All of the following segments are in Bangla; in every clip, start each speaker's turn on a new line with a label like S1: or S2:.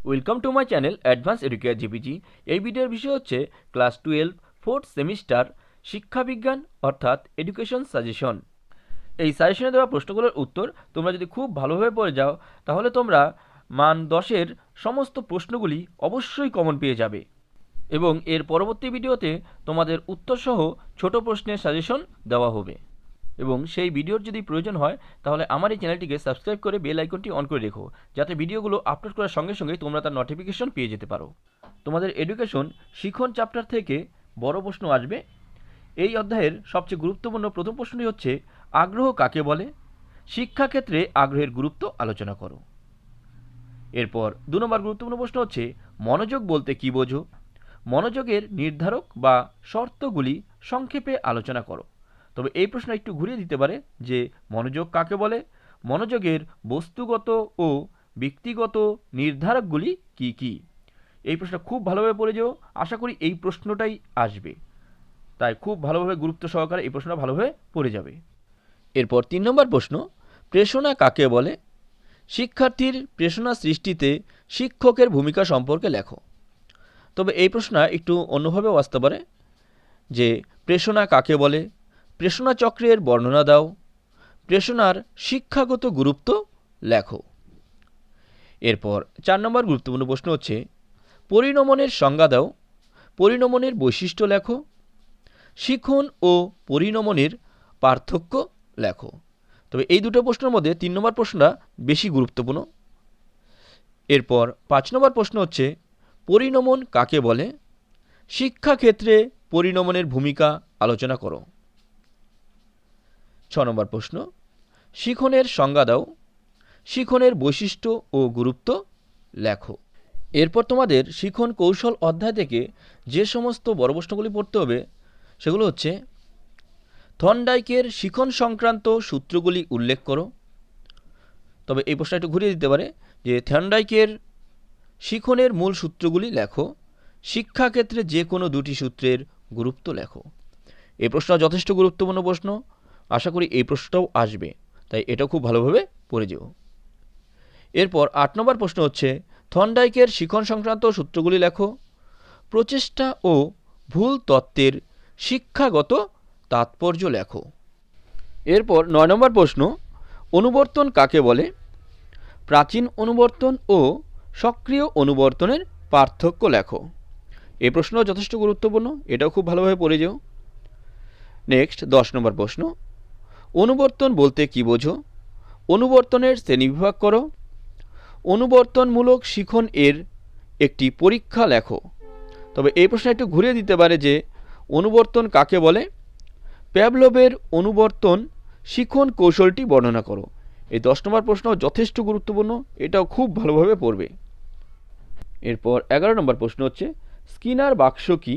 S1: Welcome to my channel advance educare GPG. এই ভিডিওর বিষয় হচ্ছে ক্লাস 12 ফোর্থ সেমিস্টার শিক্ষাবিজ্ঞান অর্থাৎ এডুকেশন সাজেশন। এই সাজেশনে দেওয়া প্রশ্নগুলোর উত্তর তোমরা যদি খুব ভালোভাবে পড়ে যাও তাহলে তোমরা মান 10-এর সমস্ত প্রশ্নগুলি অবশ্যই কমন পেয়ে যাবে এবং এর পরবর্তী ভিডিওতে তোমাদের উত্তরসহ ছোট প্রশ্নের সাজেশন দেওয়া হবে। এবং সেই ভিডিওর যদি প্রয়োজন হয় তাহলে আমার এই চ্যানেলটিকে সাবস্ক্রাইব করে বেল আইকনটি অন করে রেখো, যাতে ভিডিওগুলো আপলোড করার সঙ্গে সঙ্গে তোমরা তার নোটিফিকেশন পেয়ে যেতে পারো। তোমাদের এডুকেশন শিখন চ্যাপ্টার থেকে বড় প্রশ্ন আসবে। এই অধ্যায়ের সবচেয়ে গুরুত্বপূর্ণ প্রথম প্রশ্নটি হচ্ছে, আগ্রহ কাকে বলে? শিক্ষাক্ষেত্রে আগ্রহের গুরুত্ব আলোচনা করো। এরপর 2 নম্বর গুরুত্বপূর্ণ প্রশ্ন হচ্ছে, মনোযোগ বলতে কী বোঝো? মনোযোগের নির্ধারক বা শর্তগুলি সংক্ষেপে আলোচনা করো। তবে এই প্রশ্ন একটু ঘুরিয়ে দিতে পারে যে মনোযোগ কাকে বলে, মনোযোগের বস্তুগত ও ব্যক্তিগত নির্ধারকগুলি কি কি। এই প্রশ্ন খুব ভালোভাবে পড়ে যেও, আশা করি এই প্রশ্নটাই আসবে, তাই খুব ভালোভাবে গুরুত্ব সহকারে এই প্রশ্নটা ভালোভাবে পড়ে যাবে। এরপর 3 নম্বর প্রশ্ন, প্রেরণা কাকে বলে? শিক্ষার্থীর প্রেরণা সৃষ্টিতে শিক্ষকের ভূমিকা সম্পর্কে লেখো। তবে এই প্রশ্ন একটু অন্যভাবেও আসতে পারে যে প্রেরণা কাকে বলে, প্রেরণা চক্রের বর্ণনা দাও, প্রেরণার শিক্ষাগত গুরুত্ব লেখো। এরপর 4 নম্বর গুরুত্বপূর্ণ প্রশ্ন হচ্ছে, পরিণমনের সংজ্ঞা দাও, পরিণমনের বৈশিষ্ট্য লেখো, শিখন ও পরিণমনের পার্থক্য লেখো। তবে এই দুটো প্রশ্নের মধ্যে 3 নম্বর প্রশ্নটা বেশি গুরুত্বপূর্ণ। এরপর 5 নম্বর প্রশ্ন হচ্ছে, পরিণমন কাকে বলে? শিক্ষাক্ষেত্রে পরিণমনের ভূমিকা আলোচনা করো। 6 নম্বর প্রশ্ন, শিখনের সংজ্ঞা দাও, শিখনের বৈশিষ্ট্য ও গুরুত্ব লেখো। এরপর তোমাদের শিখন কৌশল অধ্যায় থেকে যে সমস্ত বড় প্রশ্নগুলি পড়তে হবে সেগুলো হচ্ছে, থর্নডাইকের শিখন সংক্রান্ত সূত্রগুলি উল্লেখ করো। তবে এই প্রশ্নটা একটু ঘুরিয়ে দিতে পারে যে থর্নডাইকের শিখনের মূল সূত্রগুলি লেখো, শিক্ষাক্ষেত্রে যে কোনো দুটি সূত্রের গুরুত্ব লেখো। এই প্রশ্নটা যথেষ্ট গুরুত্বপূর্ণ প্রশ্ন, আশা করি এই প্রশ্নটাও আসবে, তাই এটাও খুব ভালোভাবে পড়ে যেও। এরপর 8 নম্বর প্রশ্ন হচ্ছে, থর্নডাইকের শিখন সংক্রান্ত সূত্রগুলি লেখো, প্রচেষ্টা ও ভুল তত্ত্বের শিক্ষাগত তাৎপর্য লেখো। এরপর 9 নম্বর প্রশ্ন, অনুবর্তন কাকে বলে? প্রাচীন অনুবর্তন ও সক্রিয় অনুবর্তনের পার্থক্য লেখো। এই প্রশ্নও যথেষ্ট গুরুত্বপূর্ণ, এটাও খুব ভালোভাবে পড়ে যেও। নেক্সট 10 নম্বর প্রশ্ন, অনুবর্তন বলতে কী বোঝো? অনুবর্তনের শ্রেণীবিভাগ করো, অনুবর্তনমূলক শিখন এর একটি পরীক্ষা লেখো। তবে এই প্রশ্ন একটু ঘুরিয়ে দিতে পারে যে অনুবর্তন কাকে বলে? প্যাভলভের অনুবর্তন শিখন কৌশলটি বর্ণনা করো। এই 10 নম্বর প্রশ্ন যথেষ্ট গুরুত্বপূর্ণ, এটাও খুব ভালোভাবে পড়বে। এরপর 11 নম্বর প্রশ্ন হচ্ছে, স্কিনার বাক্স কি?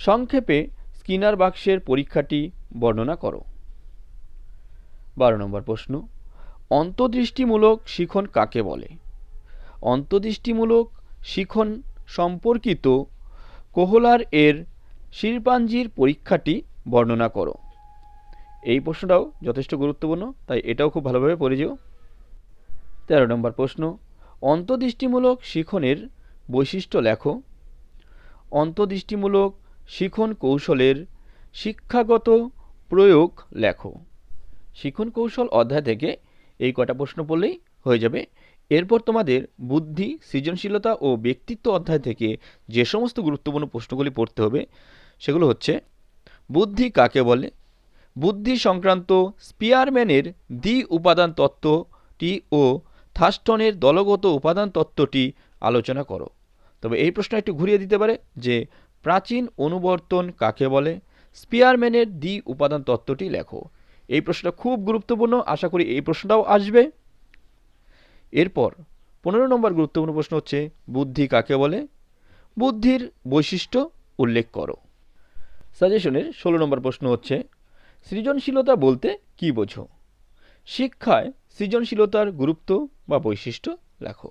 S1: সংক্ষেপে স্কিনার বাক্সের পরীক্ষাটি বর্ণনা করো। 12 নম্বর প্রশ্ন, অন্তর্দৃষ্টিমূলক শিখন কাকে বলে? অন্তর্দৃষ্টিমূলক শিখন সম্পর্কিত কোহলার এর শিরপাঞ্জির পরীক্ষাটি বর্ণনা করো। এই প্রশ্নটাও যথেষ্ট গুরুত্বপূর্ণ, তাই এটাও খুব ভালোভাবে পড়ে যেও। 13 নম্বর প্রশ্ন, অন্তর্দৃষ্টিমূলক শিখনের বৈশিষ্ট্য লেখো, অন্তর্দৃষ্টিমূলক শিখন কৌশলের শিক্ষাগত প্রয়োগ লেখো। শিখন কৌশল অধ্যায় থেকে এই কটা প্রশ্ন পড়লেই হয়ে যাবে। এরপর তোমাদের বুদ্ধি, সৃজনশীলতা ও ব্যক্তিত্ব অধ্যায় থেকে যে সমস্ত গুরুত্বপূর্ণ প্রশ্নগুলি পড়তে হবে সেগুলো হচ্ছে, বুদ্ধি কাকে বলে? বুদ্ধি সংক্রান্ত স্পিয়ারম্যানের দ্বি উপাদান তত্ত্বটি ও থার্স্টনের দলগত উপাদান তত্ত্বটি আলোচনা করো। তবে এই প্রশ্ন একটু ঘুরিয়ে দিতে পারে যে প্রাচীন অনুবর্তন কাকে বলে? স্পিয়ারম্যানের দ্বি উপাদান তত্ত্বটি লেখো। এই প্রশ্নটা খুব গুরুত্বপূর্ণ, আশা করি এই প্রশ্নটাও আসবে। এরপর 15 নম্বর গুরুত্বপূর্ণ প্রশ্ন হচ্ছে, বুদ্ধি কাকে বলে? বুদ্ধির বৈশিষ্ট্য উল্লেখ করো। সাজেশনের 16 নম্বর প্রশ্ন হচ্ছে, সৃজনশীলতা বলতে কী বোঝো? শিক্ষায় সৃজনশীলতার গুরুত্ব বা বৈশিষ্ট্য লেখো।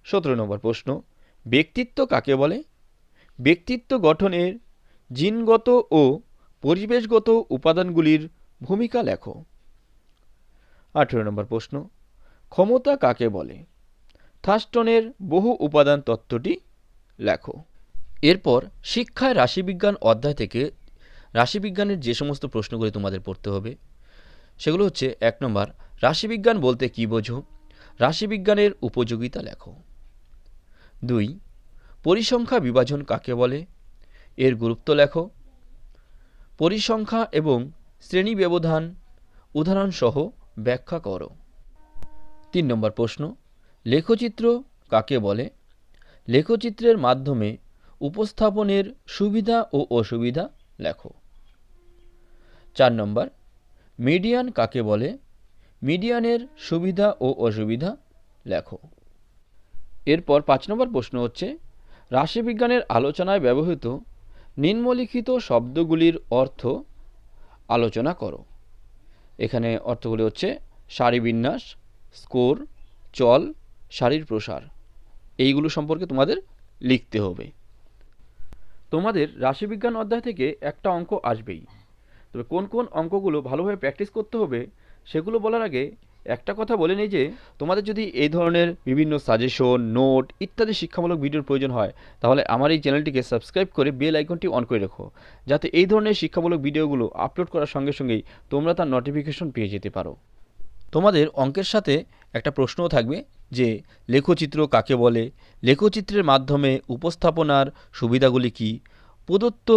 S1: 17 নম্বর প্রশ্ন, ব্যক্তিত্ব কাকে বলে? ব্যক্তিত্ব গঠনের জিনগত ও পরিবেশগত উপাদানগুলির ভূমিকা লেখো। 18 নম্বর প্রশ্ন, ক্ষমতা কাকে বলে? থার্স্টনের বহু উপাদান তত্ত্বটি লেখো। এরপর শিক্ষায় রাশিবিজ্ঞান অধ্যায় থেকে রাশিবিজ্ঞানের যে সমস্ত প্রশ্নগুলি তোমাদের পড়তে হবে সেগুলো হচ্ছে 1 নম্বর, রাশিবিজ্ঞান বলতে কী বোঝো? রাশিবিজ্ঞানের উপযোগিতা লেখো। 2, পরিসংখ্যা বিভাজন কাকে বলে? এর গুরুত্ব লেখো। পরিসংখ্যা এবং শ্রেণী ব্যবধান উদাহরণসহ ব্যাখ্যা করো। 3 নম্বর প্রশ্ন, লেখচিত্র কাকে বলে? লেখচিত্রের মাধ্যমে উপস্থাপনের সুবিধা ও অসুবিধা লেখো। 4 নম্বর, মিডিয়ান কাকে বলে? মিডিয়ানের সুবিধা ও অসুবিধা লেখো। এরপর 5 নম্বর প্রশ্ন হচ্ছে, রাশিবিজ্ঞানের আলোচনায় ব্যবহৃত নিম্নলিখিত শব্দগুলির অর্থ আলোচনা করো। এখানে অর্থগুলি হচ্ছে সারিবিন্যাস, স্কোর, চল, সারির প্রসার। এইগুলো সম্পর্কে তোমাদের লিখতে হবে। তোমাদের রাশিবিজ্ঞান অধ্যায় থেকে একটা অঙ্ক আসবেই, তবে কোন কোন অঙ্কগুলো ভালোভাবে প্র্যাকটিস করতে হবে সেগুলো বলার আগে একটা কথা বলে নিই যে তোমাদের যদি এই ধরনের বিভিন্ন সাজেশন, নোট ইত্যাদি শিক্ষামূলক ভিডিওর প্রয়োজন হয় তাহলে আমার এই চ্যানেলটিকে সাবস্ক্রাইব করে বেল আইকনটি অন করে রাখো, যাতে এই ধরনের শিক্ষামূলক ভিডিওগুলো আপলোড করার সঙ্গে সঙ্গেই তোমরা তার নোটিফিকেশন পেয়ে যেতে পারো। তোমাদের অঙ্কের সাথে একটা প্রশ্নও থাকবে যে লেখচিত্র কাকে বলে? লেখচিত্রের মাধ্যমে উপস্থাপনার সুবিধাগুলি কী? প্রদত্ত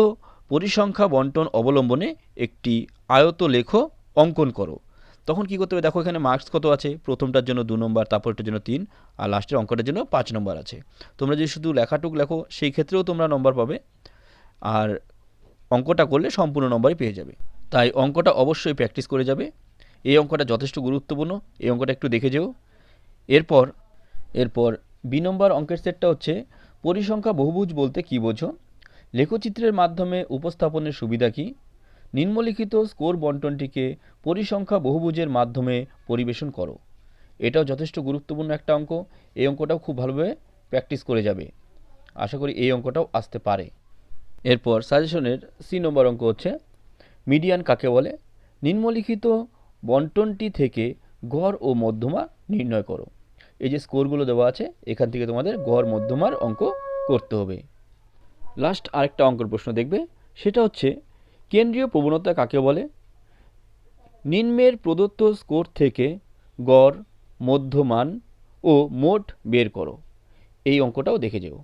S1: পরিসংখ্যা বণ্টন অবলম্বনে একটি আয়ত লেখ অঙ্কন করো। তখন কী করতে হবে দেখো, এখানে মার্কস কত আছে, প্রথমটার জন্য 2 নম্বর, তারপরটার জন্য 3, আর লাস্টের অঙ্কটার জন্য 5 নম্বর আছে। তোমরা যদি শুধু লেখাটুক লেখো সেই ক্ষেত্রেও তোমরা নম্বর পাবে, আর অঙ্কটা করলে সম্পূর্ণ নম্বরই পেয়ে যাবে। তাই অঙ্কটা অবশ্যই প্র্যাকটিস করে যাবে। এই অঙ্কটা যথেষ্ট গুরুত্বপূর্ণ, এই অঙ্কটা একটু দেখে যেও। এরপর বি নম্বর অঙ্কের সেটটা হচ্ছে, পরিসংখ্যা বহুভুজ বলতে কী বোঝো? লেখচিত্রের মাধ্যমে উপস্থাপনের সুবিধা কী? নিম্নলিখিত স্কোর বণ্টনটিকে পরিসংখ্যা বহুভুজের মাধ্যমে পরিবেশন করো। এটাও যথেষ্ট গুরুত্বপূর্ণ একটা অঙ্ক, এই অঙ্কটাও খুব ভালোভাবে প্র্যাকটিস করে যাবে। আশা করি এই অঙ্কটাও আসতে পারে। এরপর সাজেশনের সি নম্বর অঙ্ক হচ্ছে, মিডিয়ান কাকে বলে? নিম্নলিখিত বণ্টনটি থেকে গড় ও মধ্যমা নির্ণয় করো। এই যে স্কোরগুলো দেওয়া আছে এখান থেকে তোমাদের গড় মধ্যমার অঙ্ক করতে হবে। লাস্ট আরেকটা অঙ্কের প্রশ্ন দেখবে, সেটা হচ্ছে কেন্দ্রীয় প্রবণতা কাকে বলে? নিম্নের প্রদত্ত স্কোর থেকে গড়, মধ্যমান ও মোট বের করো। এই অঙ্কটাও দেখে যেও।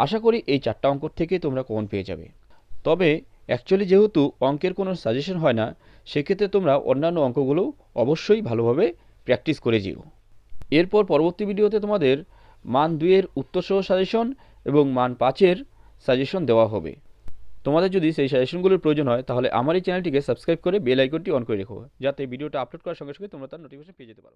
S1: আশা করি এই 4টা অঙ্ক থেকে তোমরা কমন পেয়ে যাবে। তবে অ্যাকচুয়ালি যেহেতু অঙ্কের কোনো সাজেশন হয় না, সেক্ষেত্রে তোমরা অন্যান্য অঙ্কগুলোও অবশ্যই ভালোভাবে প্র্যাকটিস করে যেও। এরপর পরবর্তী ভিডিওতে তোমাদের মান 2-এর উত্তরসহ সাজেশন এবং মান 5-এর সাজেশন দেওয়া হবে। তোমাদের যদি সেই সাজেশনগুলোর প্রয়োজন হয় তাহলে আমার এই চ্যানেলটিকে সাবস্ক্রাইব করে বেল আইকনটি অন করে রেখো, যাতে ভিডিওটা আপলোড করার সঙ্গে সঙ্গে তোমরা তার নোটিফিকেশন পেয়ে যেতে পারো।